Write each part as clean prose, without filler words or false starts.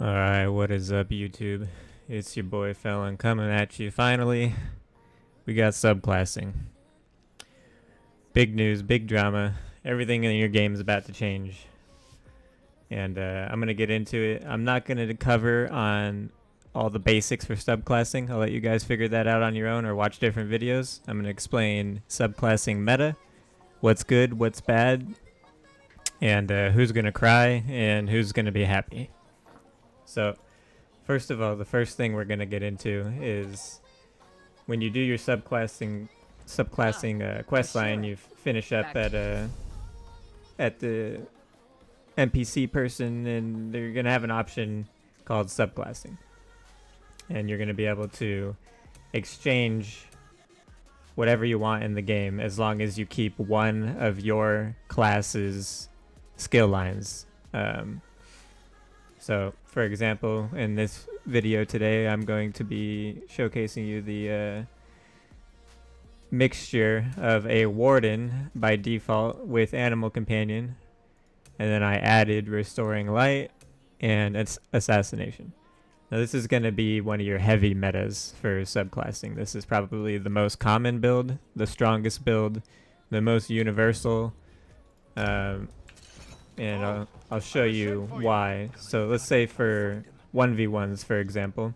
Alright, what is up, YouTube? It's your boy Felon coming at you finally. We got subclassing. Big news, big drama. Everything in your game is about to change. And I'm going to get into it. I'm not going to cover on all the basics for subclassing. I'll let you guys figure that out on your own or watch different videos. I'm going to explain subclassing meta, what's good, what's bad, and who's going to cry and who's going to be happy. So, first of all, the first thing we're going to get into is when you do your subclassing quest line, you finish up at the NPC person, and they're going to have an option called subclassing. And you're going to be able to exchange whatever you want in the game as long as you keep one of your class's skill lines. So, for example, in this video today, I'm going to be showcasing you the mixture of a warden by default with animal companion, and then I added restoring light and assassination. Now this is going to be one of your heavy metas for subclassing. This is probably the most common build, the strongest build, the most universal, and I'll show you why. So let's say for 1v1s, for example.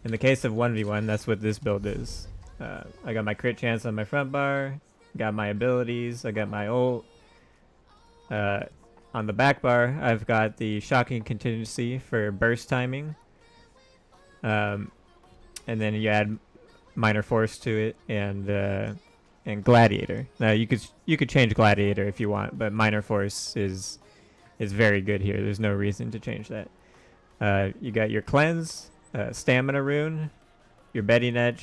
In the case of 1v1, that's what this build is. I got my crit chance on my front bar, got my abilities, I got my ult. On the back bar, I've got the shocking contingency for burst timing. And then you add minor force to it, and gladiator. Now you could change gladiator if you want, but minor force is very good here. There's no reason to change that. You got your cleanse, stamina rune, your Betty Netch,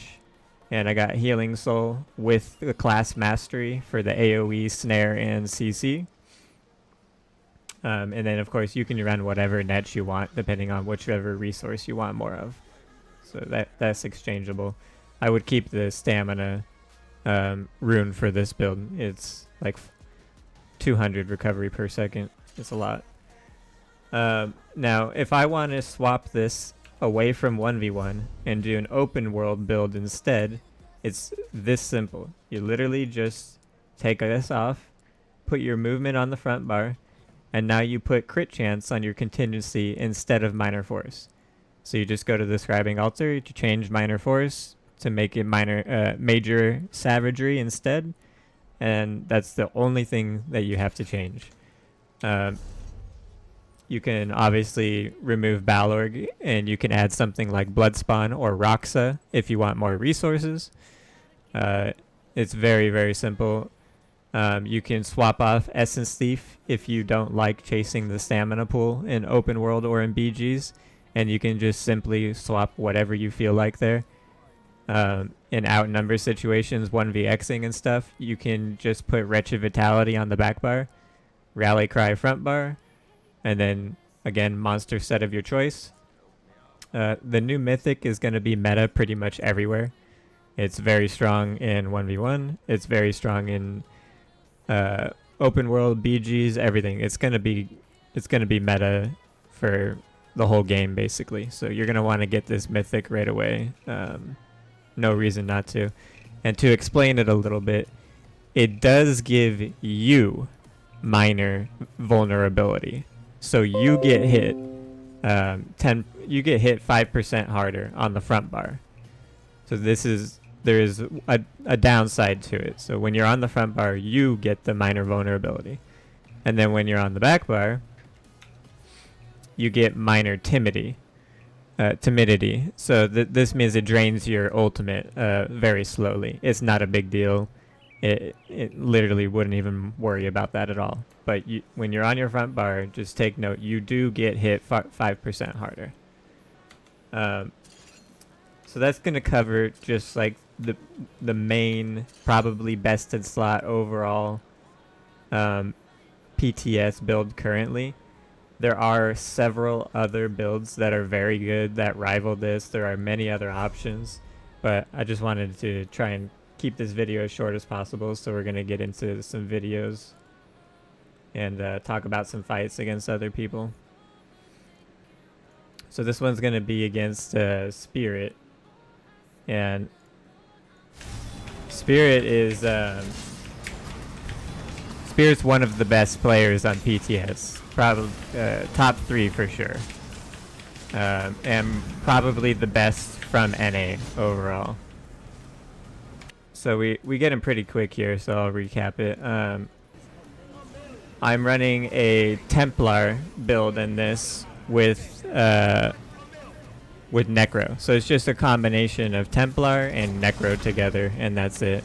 and I got healing soul with the class mastery for the AoE, snare, and CC. And then of course you can run whatever netch you want depending on whichever resource you want more of. So that's exchangeable. I would keep the stamina rune for this build. It's like 200 recovery per second. It's a lot. Now, if I want to swap this away from 1v1 and do an open world build instead, it's this simple. You literally just take this off, put your movement on the front bar, and now you put crit chance on your contingency instead of minor force. So you just go to the scribing altar to change minor force to make it major savagery instead, and that's the only thing that you have to change. You can obviously remove Balorg, and you can add something like Bloodspawn or Roxa if you want more resources. It's very, very simple. You can swap off Essence Thief if you don't like chasing the stamina pool in open world or in BGs, and you can just simply swap whatever you feel like there. In outnumber situations, 1vxing and stuff, you can just put Wretched Vitality on the back bar, Rally Cry front bar, and then again, monster set of your choice. The new mythic is going to be meta pretty much everywhere. It's very strong in 1v1. It's very strong in open world, BGs, everything. It's gonna be meta for the whole game basically. So you're gonna want to get this mythic right away. No reason not to. And to explain it a little bit, it does give you minor vulnerability. So you get hit you get hit 5% harder on the front bar. So there is a downside to it. So when you're on the front bar, you get the minor vulnerability. And then when you're on the back bar, you get minor timidity. So this means it drains your ultimate very slowly. It's not a big deal. It literally wouldn't even worry about that at all. But when you're on your front bar, just take note, you do get hit 5% harder. So that's going to cover just like the main, probably best in slot overall PTS build currently. There are several other builds that are very good that rival this. There are many other options, but I just wanted to try and keep this video as short as possible, so we're going to get into some videos and talk about some fights against other people. So this one's gonna be against Spirit, and Spirit's one of the best players on PTS, probably top 3 for sure, and probably the best from NA overall. So we get him pretty quick here, so I'll recap it. I'm running a Templar build in this with Necro. So it's just a combination of Templar and Necro together, and that's it.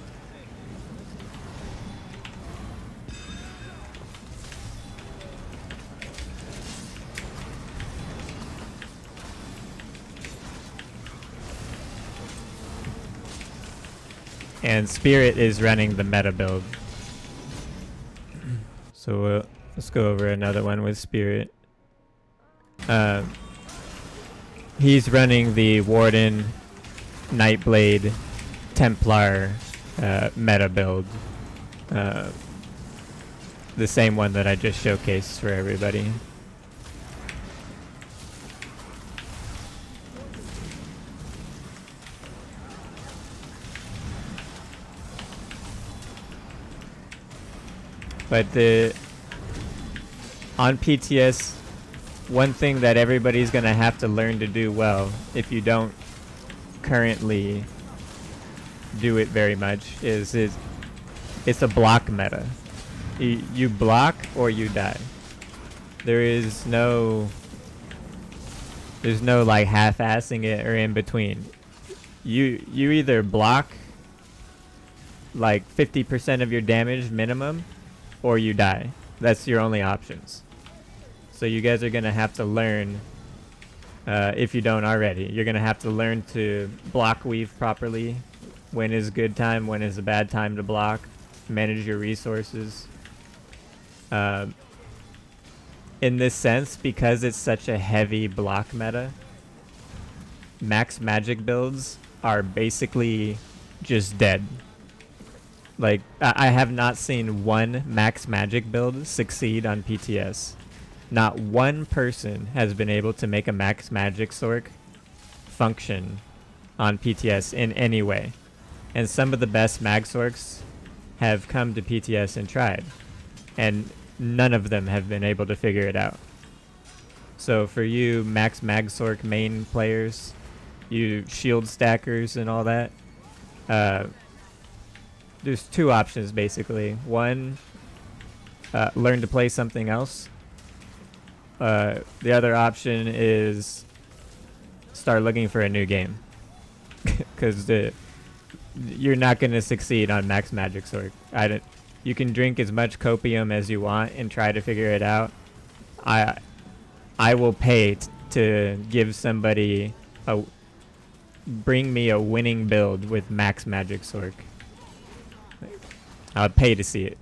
And Spirit is running the meta build. So let's go over another one with Spirit. He's running the Warden, Nightblade, Templar meta build. The same one that I just showcased for everybody. But on PTS, one thing that everybody's gonna have to learn to do well, if you don't currently do it very much, is it's a block meta. You block or you die. There's no like half-assing it or in between. You either block like 50% of your damage minimum, or you die. That's your only options. So you guys are gonna have to learn, if you don't already, you're gonna have to learn to block weave properly. When is a good time, when is a bad time to block, manage your resources. In this sense, because it's such a heavy block meta, max magic builds are basically just dead. Like, I have not seen one max magic build succeed on PTS. Not one person has been able to make a max magic sork function on PTS in any way. And some of the best mag sorks have come to PTS and tried. And none of them have been able to figure it out. So for you max mag sork main players, you shield stackers and all that, there's 2 options basically. One, learn to play something else. The other option is start looking for a new game, because you're not going to succeed on max magic sork. You can drink as much copium as you want and try to figure it out. I will pay to give somebody bring me a winning build with max magic sork. I would pay to see it.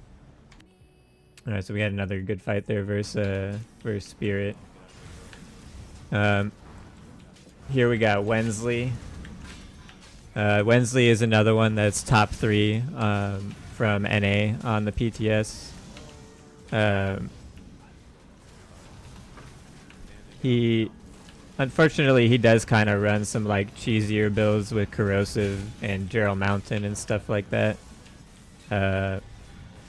Alright, so we had another good fight there versus Spirit. Here we got Wesley. Wesley is another one that's top 3 from NA on the PTS. Unfortunately, he does kind of run some like cheesier builds with Corrosive and Gerald Mountain and stuff like that.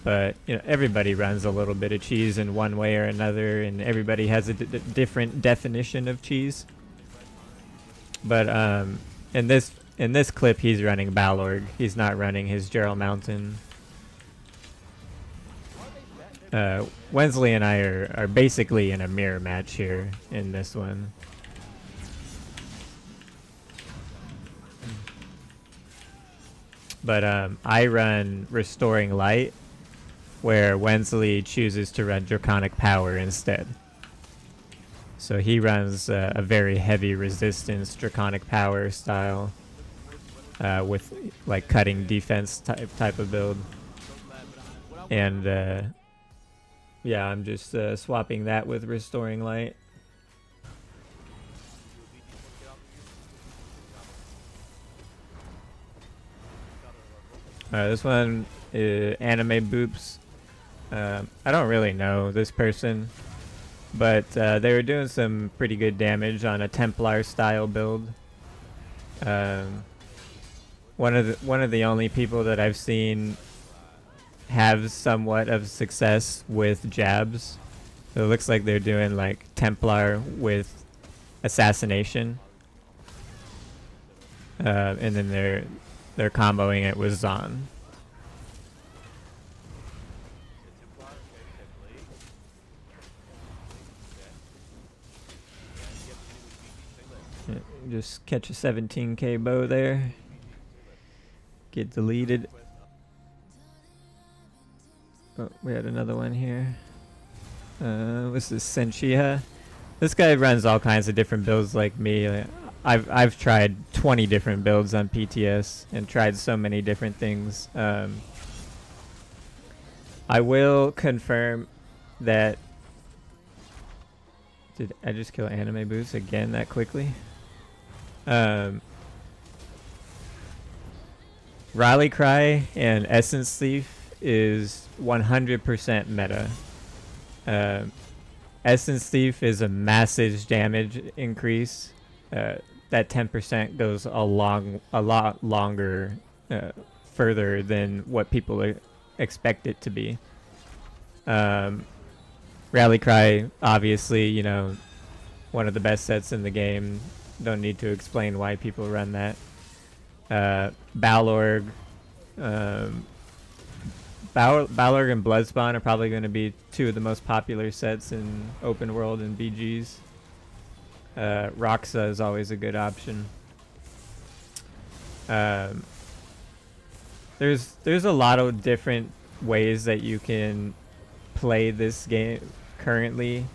But you know, everybody runs a little bit of cheese in one way or another, and everybody has a different definition of cheese. But in this clip, he's running Balorg. He's not running his Gerald Mountain. Wesley and I are basically in a mirror match here in this one. But I run Restoring Light, where Wesley chooses to run Draconic Power instead. So he runs a very heavy resistance Draconic Power style, with like cutting defense type of build. And yeah, I'm just swapping that with Restoring Light. This one is Anime Boobs. I don't really know this person. but they were doing some pretty good damage on a Templar style build. One of the only people that I've seen have somewhat of success with jabs. So it looks like they're doing like Templar with assassination, and then they're comboing it with Zon. Just catch a 17k bow there. Get deleted. Oh, we had another one here. This is Senshia. This guy runs all kinds of different builds like me. I've tried 20 different builds on PTS and tried so many different things. I will confirm that. Did I just kill Anime Boobs again that quickly? Rally Cry and Essence Thief is 100% meta. Essence Thief is a massive damage increase. That 10% goes a lot longer, further than what people expect it to be. Rally Cry, obviously, you know, one of the best sets in the game. Don't need to explain why people run that. Balorg, Balorg and Bloodspawn are probably going to be two of the most popular sets in open world and BGs. Roxa is always a good option. There's a lot of different ways that you can play this game currently,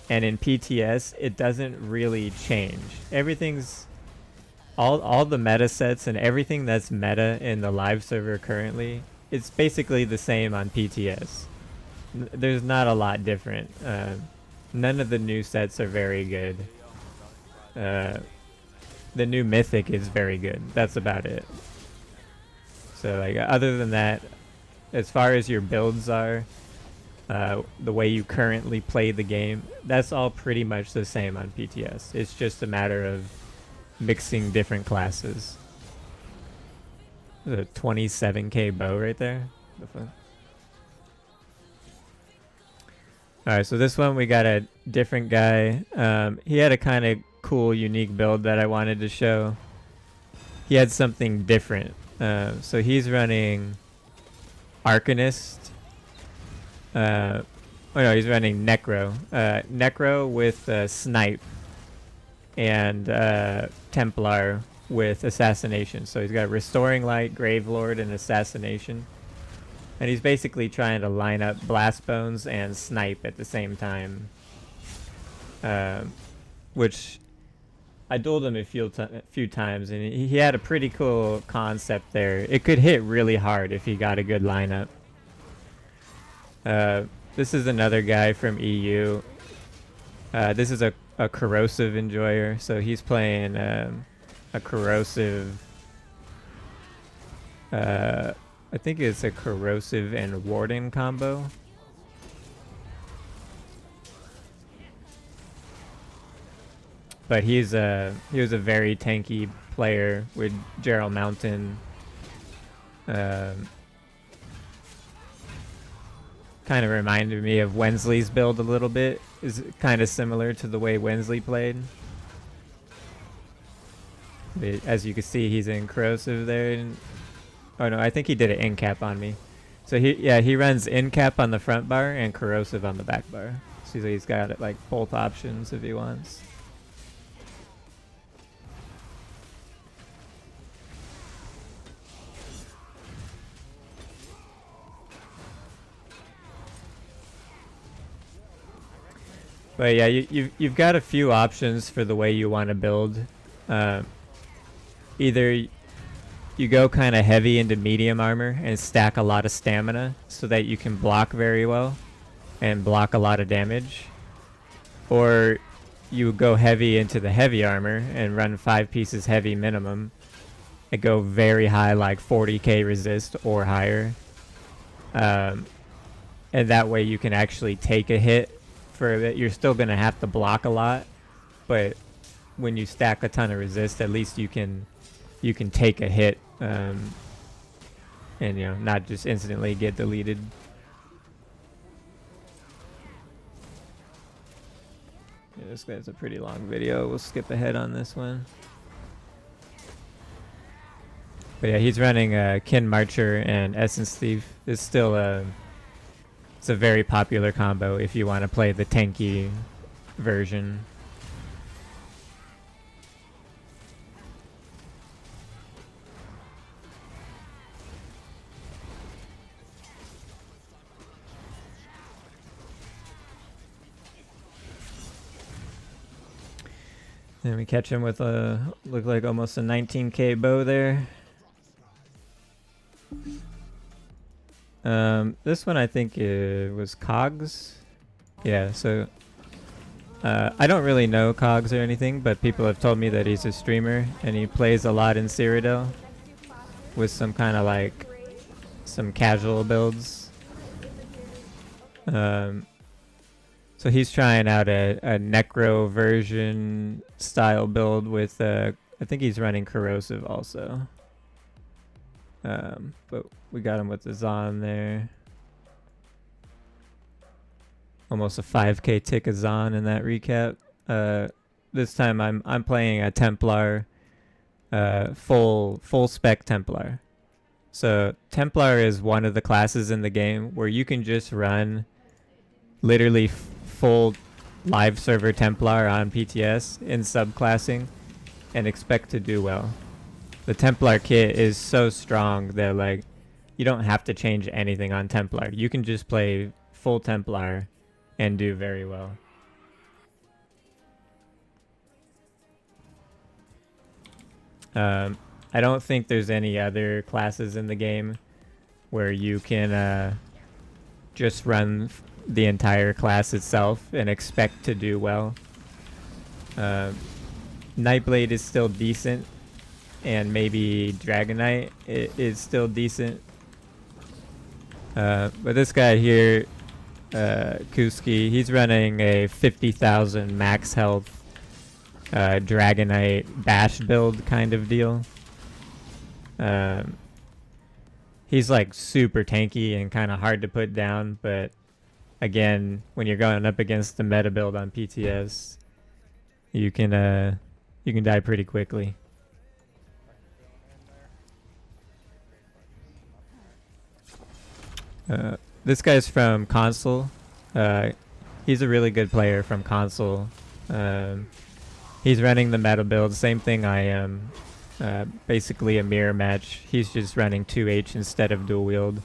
and in PTS it doesn't really change. Everything's all the meta sets and everything that's meta in the live server currently, it's basically the same on PTS. There's not a lot different. None of the new sets are very good. The new Mythic is very good. That's about it. So like, other than that, as far as your builds are, the way you currently play the game, that's all pretty much the same on PTS. It's just a matter of mixing different classes. There's a 27k bow right there. Alright, so this one we got a different guy. He had a kind of cool, unique build that I wanted to show. He had something different. So he's running Arcanist. Oh no, he's running Necro. Necro with Snipe and Templar with Assassination. So he's got Restoring Light, Gravelord, and Assassination. And he's basically trying to line up Blast Bones and Snipe at the same time. Which I dueled him a few times, and he had a pretty cool concept there. It could hit really hard if he got a good lineup. This is another guy from EU. This is a corrosive enjoyer, so he's playing a corrosive. I think it's a corrosive and warden combo. But he was a very tanky player with Gerald Mountain. Kind of reminded me of Wesley's build a little bit. Is kind of similar to the way Wesley played. But as you can see, he's in corrosive there. And, oh no, I think he did an in cap on me. So he runs in cap on the front bar and corrosive on the back bar. So he's got like both options if he wants. But yeah, you've got a few options for the way you want to build. Either you go kind of heavy into medium armor and stack a lot of stamina so that you can block very well and block a lot of damage. Or you go heavy into the heavy armor and run 5 pieces heavy minimum and go very high, like 40k resist or higher. And that way you can actually take a hit for a bit. You're still gonna have to block a lot, but when you stack a ton of resist, at least you can take a hit, and not just instantly get deleted. Yeah, this guy's a pretty long video. We'll skip ahead on this one. But yeah, he's running Kin Marcher and Essence Thief. It's still it's a very popular combo if you want to play the tanky version. And we catch him with a look like almost a 19k bow there. This one I think it was Cogs. Yeah, so I don't really know Cogs or anything, but people have told me that he's a streamer and he plays a lot in Cyrodiil with some kind of like some casual builds. So he's trying out a Necro version style build with I think he's running Corrosive also. But we got him with the Zon there. Almost a 5k tick of Zon in that recap. This time I'm playing a Templar, full spec Templar. So Templar is one of the classes in the game where you can just run literally full live server Templar on PTS in subclassing and expect to do well. The Templar kit is so strong that like you don't have to change anything on Templar. You can just play full Templar and do very well. I don't think there's any other classes in the game where you can just run the entire class itself and expect to do well. Nightblade is still decent, and maybe Dragonite is still decent. But this guy here, Kuski, he's running a 50,000 max health Dragonite bash build kind of deal. He's like super tanky and kind of hard to put down, but again, when you're going up against the meta build on PTS, you can die pretty quickly. This guy's from console. He's a really good player from console. He's running the meta build, same thing I am. Basically a mirror match. He's just running 2H instead of dual wield.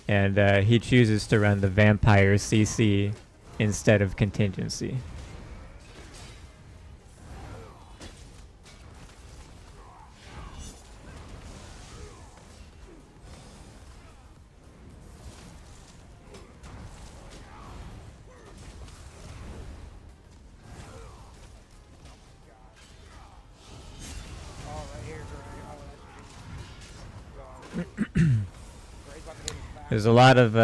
And he chooses to run the Vampire CC instead of Contingency. There's a lot of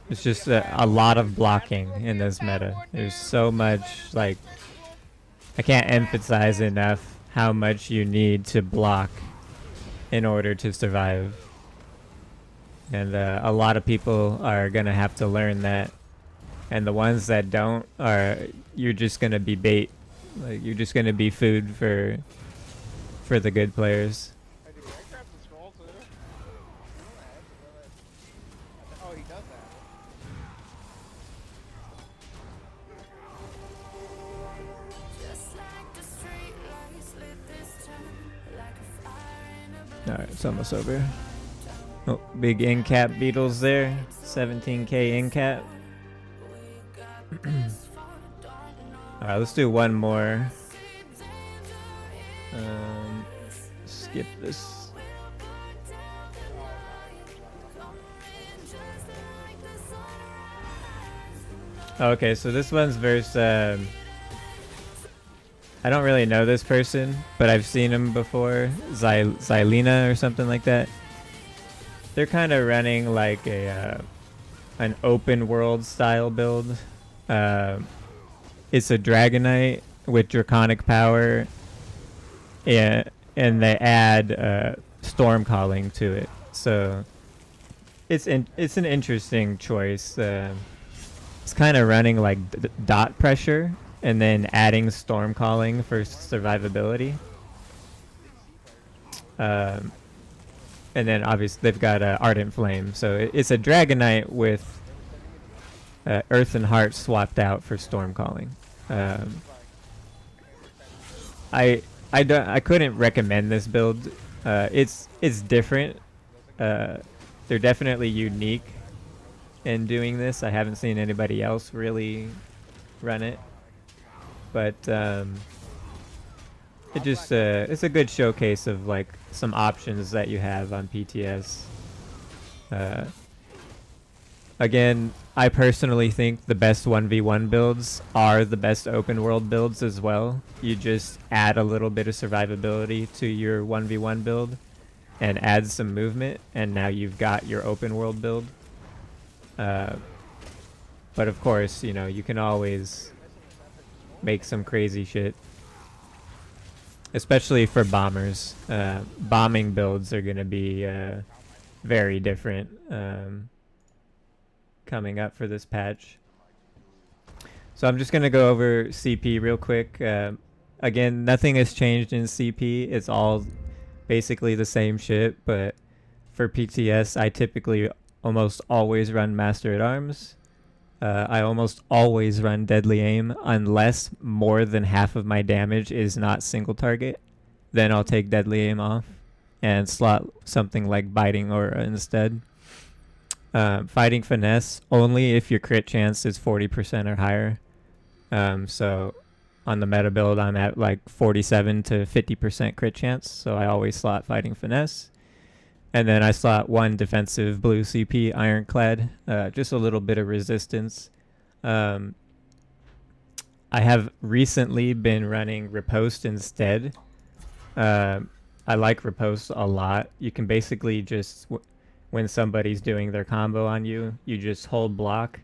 it's just a lot of blocking in this meta. There's so much, like, I can't emphasize enough how much you need to block in order to survive. And a lot of people are gonna have to learn that, and the ones that don't you're just gonna be bait. Like, you're just gonna be food for the good players. Alright, it's almost over. Oh, big in-cap beetles there. 17k in-cap. Alright, let's do one more. Skip this. Okay, so this one's versus I don't really know this person, but I've seen him before. Xylena or something like that. They're kind of running like a an open world style build. It's a Dragonite with Draconic power, and they add Storm Calling to it. So it's an interesting choice. It's kind of running like dot pressure and then adding Storm Calling for survivability. And then obviously they've got Ardent Flame, so it's a Dragonite with Earth and Heart swapped out for Storm Calling. I couldn't recommend this build. It's different. They're definitely unique in doing this. I haven't seen anybody else really run it, but it just it's a good showcase of like some options that you have on PTS. Again, I personally think the best 1v1 builds are the best open world builds as well. You just add a little bit of survivability to your 1v1 build and add some movement, and now you've got your open world build. But of course, you know, you can always make some crazy shit. Especially for bombers. Bombing builds are going to be very different coming up for this patch. So I'm just going to go over CP real quick. Again, nothing has changed in CP. It's all basically the same shit, but for PTS, I typically almost always run Master at Arms. I almost always run Deadly Aim unless more than half of my damage is not single target. Then I'll take Deadly Aim off and slot something like Biting Aura instead. Fighting Finesse only if your crit chance is 40% or higher. So on the meta build, I'm at like 47 to 50% crit chance, so I always slot Fighting Finesse. And then I slot one defensive blue CP Ironclad, just a little bit of resistance. I have recently been running Riposte instead. I like Riposte a lot. You can basically just, when somebody's doing their combo on you, you just hold block.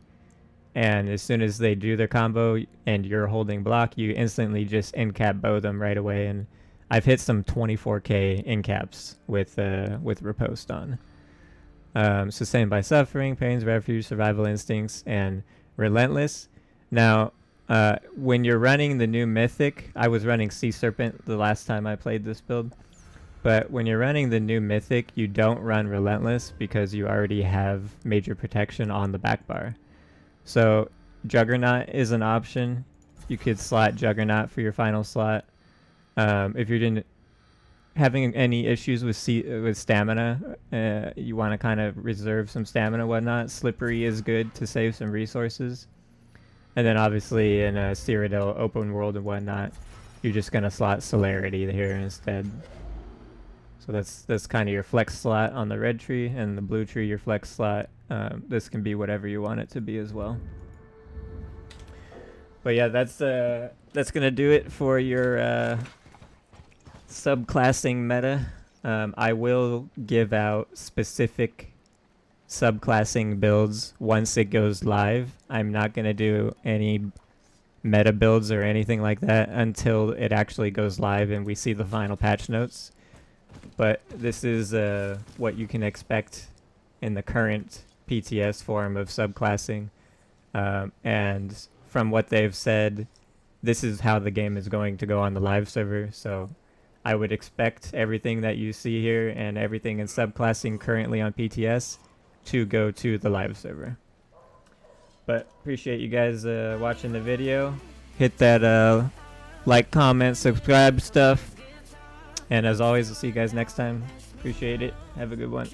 And as soon as they do their combo and you're holding block, you instantly just in-cap bow them right away. And I've hit some 24k in-caps with Riposte on. So same by Suffering, Pain's Refuge, Survival Instincts, and Relentless. Now, when you're running the new Mythic, I was running Sea Serpent the last time I played this build. But when you're running the new Mythic, you don't run Relentless because you already have Major Protection on the back bar. So Juggernaut is an option. You could slot Juggernaut for your final slot. If you're having any issues with stamina, you want to kind of reserve some stamina, whatnot, Slippery is good to save some resources. And then obviously in a Cyrodiil open world and whatnot, you're just gonna slot Celerity here instead. So that's kind of your flex slot on the red tree, and the blue tree your flex slot. This can be whatever you want it to be as well. But yeah, that's gonna do it for your subclassing meta. I will give out specific subclassing builds once it goes live. I'm not gonna do any meta builds or anything like that until it actually goes live and we see the final patch notes. But this is what you can expect in the current PTS form of subclassing. And from what they've said, this is how the game is going to go on the live server. So I would expect everything that you see here and everything in subclassing currently on PTS to go to the live server. But appreciate you guys watching the video. Hit that like, comment, subscribe stuff. And as always, I'll see you guys next time. Appreciate it. Have a good one.